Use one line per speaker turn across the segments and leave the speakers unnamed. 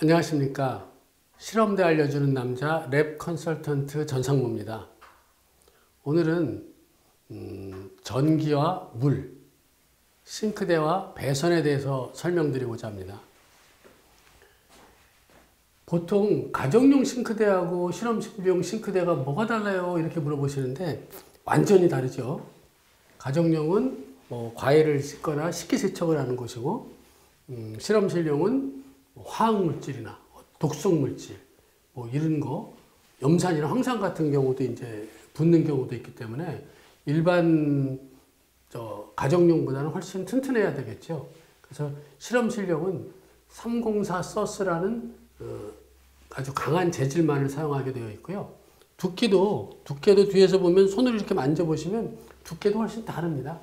안녕하십니까. 실험대 알려주는 남자 랩 컨설턴트 전상무입니다. 오늘은 전기와 물, 싱크대와 배선에 대해서 설명드리고자 합니다. 보통 가정용 싱크대하고 실험실용 싱크대가 뭐가 달라요? 이렇게 물어보시는데 완전히 다르죠. 가정용은 과일을 씻거나 식기세척을 하는 곳이고 실험실용은 화학물질이나 독성물질 이런 거, 염산이나 황산 같은 경우도 이제 붙는 경우도 있기 때문에 일반 가정용보다는 훨씬 튼튼해야 되겠죠. 그래서 실험실용은 304 서스라는 아주 강한 재질만을 사용하게 되어 있고요. 두께도 뒤에서 보면 손으로 이렇게 만져보시면 두께도 훨씬 다릅니다.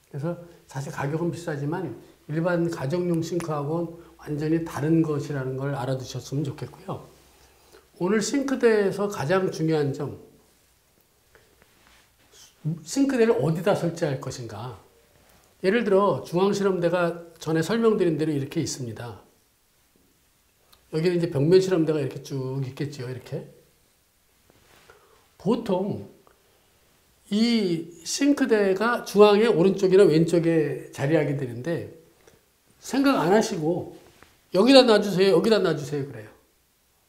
그래서 사실 가격은 비싸지만 일반 가정용 싱크하고는 완전히 다른 것이라는 걸 알아두셨으면 좋겠고요. 오늘 싱크대에서 가장 중요한 점, 싱크대를 어디다 설치할 것인가. 예를 들어 중앙실험대가 전에 설명드린 대로 이렇게 있습니다. 여기는 이제 벽면 실험대가 이렇게 쭉 있겠죠. 이렇게. 보통 이 싱크대가 중앙에 오른쪽이나 왼쪽에 자리하게 되는데 생각 안 하시고 여기다 놔주세요. 여기다 놔주세요. 그래요.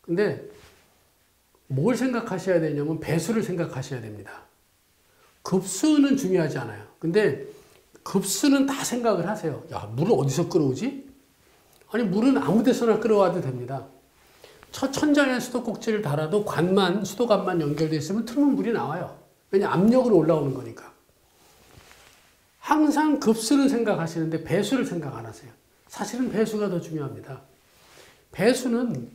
근데 뭘 생각하셔야 되냐면 배수를 생각하셔야 됩니다. 급수는 중요하지 않아요. 근데 급수는 다 생각을 하세요. 야, 물을 어디서 끌어오지? 아니, 물은 아무 데서나 끌어와도 됩니다. 천장에 수도꼭지를 달아도 수도관만 연결되어 있으면 틀면 물이 나와요. 왜냐, 압력으로 올라오는 거니까. 항상 급수는 생각하시는데 배수를 생각 안 하세요. 사실은 배수가 더 중요합니다. 배수는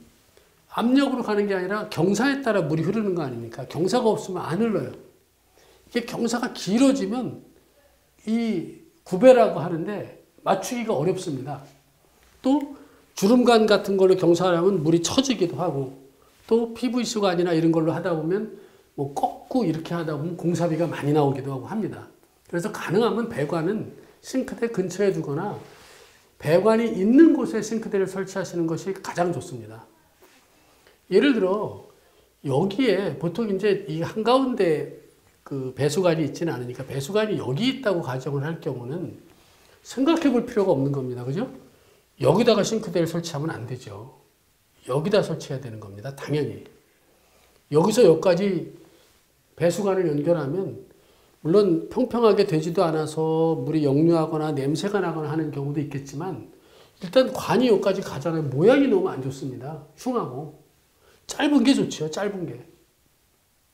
압력으로 가는 게 아니라 경사에 따라 물이 흐르는 거 아닙니까? 경사가 없으면 안 흘러요. 이게 경사가 길어지면 이 구배라고 하는데 맞추기가 어렵습니다. 또 주름관 같은 걸로 경사를 하면 물이 처지기도 하고, 또 PVC관이나 이런 걸로 하다 보면 꺾고 이렇게 하다 보면 공사비가 많이 나오기도 하고 합니다. 그래서 가능하면 배관은 싱크대 근처에 두거나 배관이 있는 곳에 싱크대를 설치하시는 것이 가장 좋습니다. 예를 들어 여기에 보통 이제 이 한가운데 그 배수관이 있지는 않으니까 배수관이 여기 있다고 가정을 할 경우는 생각해 볼 필요가 없는 겁니다. 그죠? 여기다가 싱크대를 설치하면 안 되죠. 여기다 설치해야 되는 겁니다. 당연히. 여기서 여기까지 배수관을 연결하면 물론 평평하게 되지도 않아서 물이 역류하거나 냄새가 나거나 하는 경우도 있겠지만 일단 관이 여기까지 가잖아요. 모양이 너무 안 좋습니다. 흉하고. 짧은 게 좋죠. 짧은 게.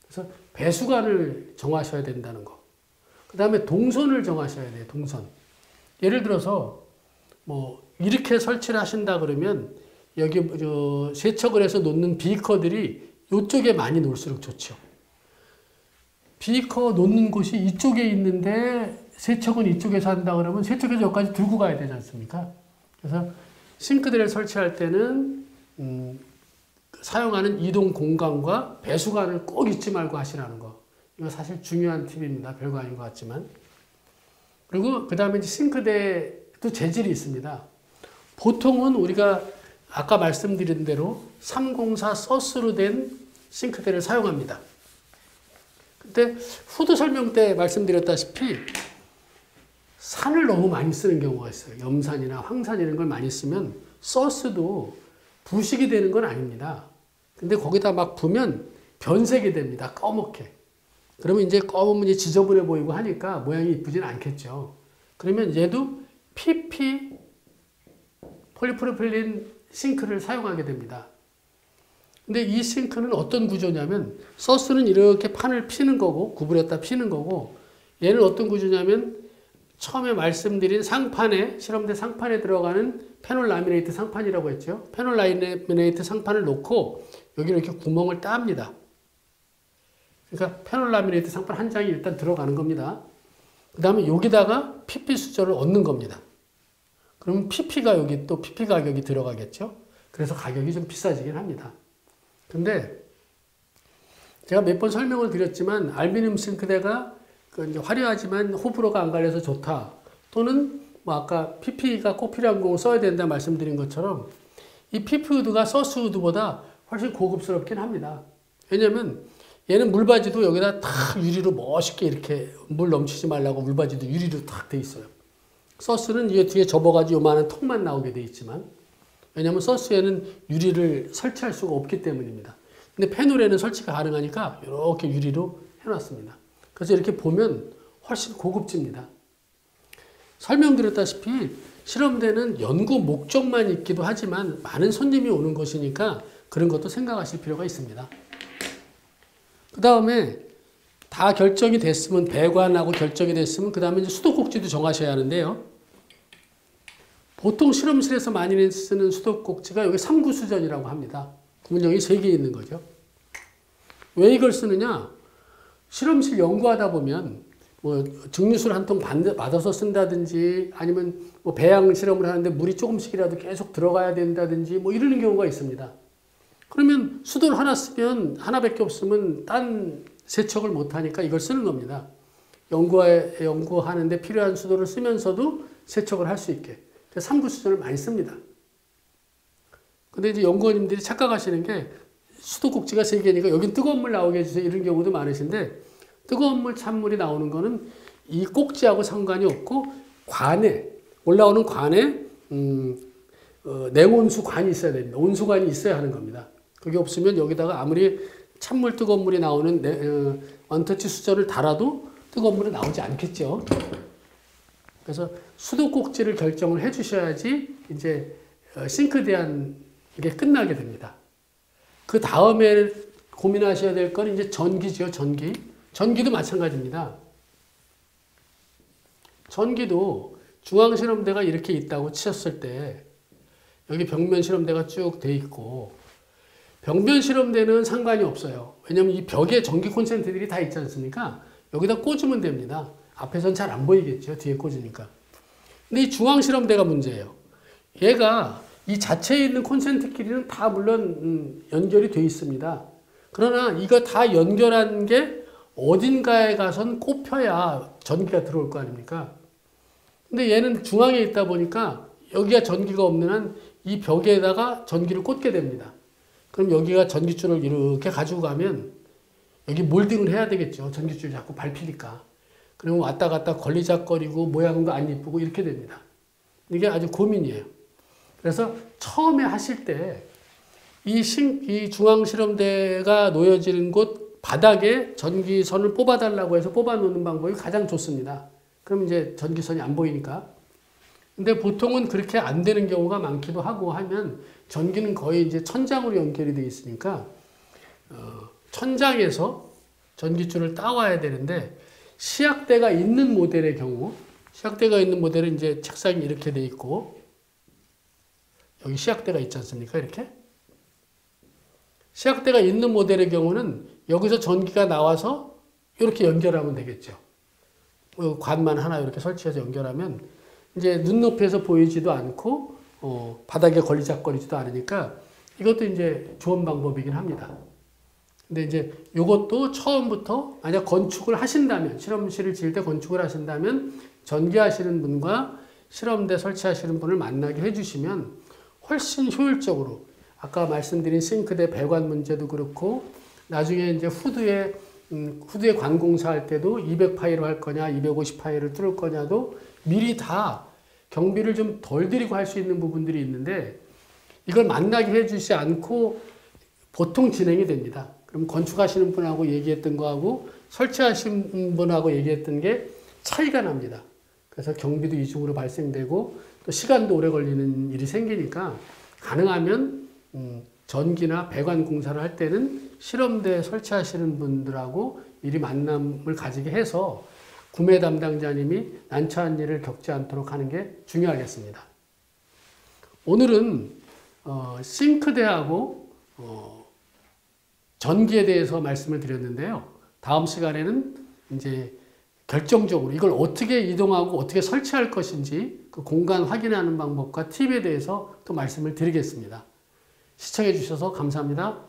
그래서 배수관을 정하셔야 된다는 거. 그 다음에 동선을 정하셔야 돼요. 동선. 예를 들어서 이렇게 설치를 하신다 그러면 여기 세척을 해서 놓는 비커들이 이쪽에 많이 놓을수록 좋죠. 비커 놓는 곳이 이쪽에 있는데 세척은 이쪽에서 한다 그러면 세척에서 여기까지 들고 가야 되지 않습니까? 그래서 싱크대를 설치할 때는 사용하는 이동 공간과 배수관을 꼭 잊지 말고 하시라는 거. 이거 사실 중요한 팁입니다. 별거 아닌 것 같지만. 그리고 그 다음에 싱크대도 재질이 있습니다. 보통은 우리가 아까 말씀드린 대로 304 서스로 된 싱크대를 사용합니다. 근데 후드 설명 때 말씀드렸다시피 산을 너무 많이 쓰는 경우가 있어요. 염산이나 황산 이런 걸 많이 쓰면 서스도 부식이 되는 건 아닙니다. 근데 거기다 막 부면 변색이 됩니다. 꺼멓게. 그러면 이제 검은 이제 지저분해 보이고 하니까 모양이 이쁘진 않겠죠. 그러면 얘도 PP 폴리프로필린 싱크를 사용하게 됩니다. 근데 이 싱크는 어떤 구조냐면 서스는 이렇게 판을 피는 거고 구부렸다 피는 거고 얘는 어떤 구조냐면 처음에 말씀드린 상판에 실험대 상판에 들어가는 페놀 라미네이트 상판이라고 했죠. 페놀 라미네이트 상판을 놓고 여기로 이렇게 구멍을 땁니다. 그러니까 페놀 라미네이트 상판 한 장이 일단 들어가는 겁니다. 그 다음에 여기다가 PP 수저를 얹는 겁니다. 그러면 PP가 여기 또 PP 가격이 들어가겠죠. 그래서 가격이 좀 비싸지긴 합니다. 근데 제가 몇 번 설명을 드렸지만 알루미늄 싱크대가 이제 화려하지만 호불호가 안 갈려서 좋다. 또는 아까 PP가 꼭 필요한 거 써야 된다 말씀드린 것처럼 이 피프우드가 서스우드보다 훨씬 고급스럽긴 합니다. 왜냐면 얘는 물바지도 여기다 탁 유리로 멋있게 이렇게 물 넘치지 말라고 물바지도 유리로 탁 돼 있어요. 서스는 이게 뒤에 접어가지고 요만한 통만 나오게 돼 있지만, 왜냐면 서스에는 유리를 설치할 수가 없기 때문입니다. 근데 페놀에는 설치가 가능하니까 이렇게 유리로 해놨습니다. 그래서 이렇게 보면 훨씬 고급집니다. 설명드렸다시피 실험대는 연구 목적만 있기도 하지만 많은 손님이 오는 것이니까 그런 것도 생각하실 필요가 있습니다. 그 다음에 다 결정이 됐으면, 배관하고 결정이 됐으면 그 다음에 이제 수도꼭지도 정하셔야 하는데요. 보통 실험실에서 많이 쓰는 수도꼭지가 여기 3구 수전이라고 합니다. 구멍이 3개 있는 거죠. 왜 이걸 쓰느냐? 실험실 연구하다 보면 뭐 증류수를 한 통 받아서 쓴다든지, 아니면 뭐 배양 실험을 하는데 물이 조금씩이라도 계속 들어가야 된다든지 뭐 이러는 경우가 있습니다. 그러면 수도를 하나 쓰면, 하나밖에 없으면 딴 세척을 못 하니까 이걸 쓰는 겁니다. 연구하는데 필요한 수도를 쓰면서도 세척을 할 수 있게. 그래서 3구 수전을 많이 씁니다. 근데 이제 연구원님들이 착각하시는 게 수도꼭지가 3개니까 여긴 뜨거운 물 나오게 해주세요, 이런 경우도 많으신데, 뜨거운 물, 찬물이 나오는 거는 이 꼭지하고 상관이 없고, 관에, 올라오는 관에 냉온수 관이 있어야 됩니다. 온수관이 있어야 하는 겁니다. 그게 없으면 여기다가 아무리 찬물, 뜨거운 물이 나오는 원터치 수전을 달아도 뜨거운 물이 나오지 않겠죠. 그래서 수도 꼭지를 결정을 해 주셔야지 이제 싱크 대한 게 끝나게 됩니다. 그 다음에 고민하셔야 될 건 이제 전기죠, 전기. 전기도 마찬가지입니다. 전기도 중앙실험대가 이렇게 있다고 치셨을 때, 여기 벽면 실험대가 쭉 돼 있고, 벽면 실험대는 상관이 없어요. 왜냐면 이 벽에 전기 콘센트들이 다 있지 않습니까? 여기다 꽂으면 됩니다. 앞에선 잘 안 보이겠죠, 뒤에 꽂으니까. 근데 이 중앙실험대가 문제예요. 얘가 이 자체에 있는 콘센트끼리는 다 물론 연결이 돼 있습니다. 그러나 이거 다 연결한 게 어딘가에 가선 꼽혀야 전기가 들어올 거 아닙니까? 근데 얘는 중앙에 있다 보니까 여기가 전기가 없는 한 이 벽에다가 전기를 꽂게 됩니다. 그럼 여기가 전기줄을 이렇게 가지고 가면 여기 몰딩을 해야 되겠죠. 전기줄이 자꾸 밟히니까. 그러면 왔다 갔다 걸리적거리고 모양도 안 이쁘고 이렇게 됩니다. 이게 아주 고민이에요. 그래서 처음에 하실 때 이 중앙실험대가 놓여지는 곳 바닥에 전기선을 뽑아달라고 해서 뽑아놓는 방법이 가장 좋습니다. 그럼 이제 전기선이 안 보이니까. 근데 보통은 그렇게 안 되는 경우가 많기도 하고 하면 전기는 거의 이제 천장으로 연결이 되어 있으니까 천장에서 전기줄을 따와야 되는데, 시약대가 있는 모델의 경우, 시약대가 있는 모델은 이제 책상이 이렇게 돼 있고, 여기 시약대가 있지 않습니까? 이렇게. 시약대가 있는 모델의 경우는 여기서 전기가 나와서 이렇게 연결하면 되겠죠. 관만 하나 이렇게 설치해서 연결하면 이제 눈높이에서 보이지도 않고 바닥에 걸리적거리지도 않으니까 이것도 이제 좋은 방법이긴 합니다. 근데 이제 이것도 처음부터 만약 건축을 하신다면, 실험실을 지을 때 건축을 하신다면 전기하시는 분과 실험대 설치하시는 분을 만나게 해주시면 훨씬 효율적으로, 아까 말씀드린 싱크대 배관 문제도 그렇고, 나중에 이제 후드에 관공사 할 때도 200파이로 할 거냐, 250파이를 뚫을 거냐도 미리 다 경비를 좀 덜 들이고 할 수 있는 부분들이 있는데, 이걸 만나게 해주지 않고 보통 진행이 됩니다. 그럼 건축하시는 분하고 얘기했던 거하고 설치하신 분하고 얘기했던 게 차이가 납니다. 그래서 경비도 이중으로 발생되고 또 시간도 오래 걸리는 일이 생기니까, 가능하면 전기나 배관 공사를 할 때는 실험대 설치하시는 분들하고 미리 만남을 가지게 해서 구매 담당자님이 난처한 일을 겪지 않도록 하는 게 중요하겠습니다. 오늘은 싱크대하고 전기에 대해서 말씀을 드렸는데요. 다음 시간에는 이제 결정적으로 이걸 어떻게 이동하고 어떻게 설치할 것인지 그 공간 확인하는 방법과 팁에 대해서 또 말씀을 드리겠습니다. 시청해 주셔서 감사합니다.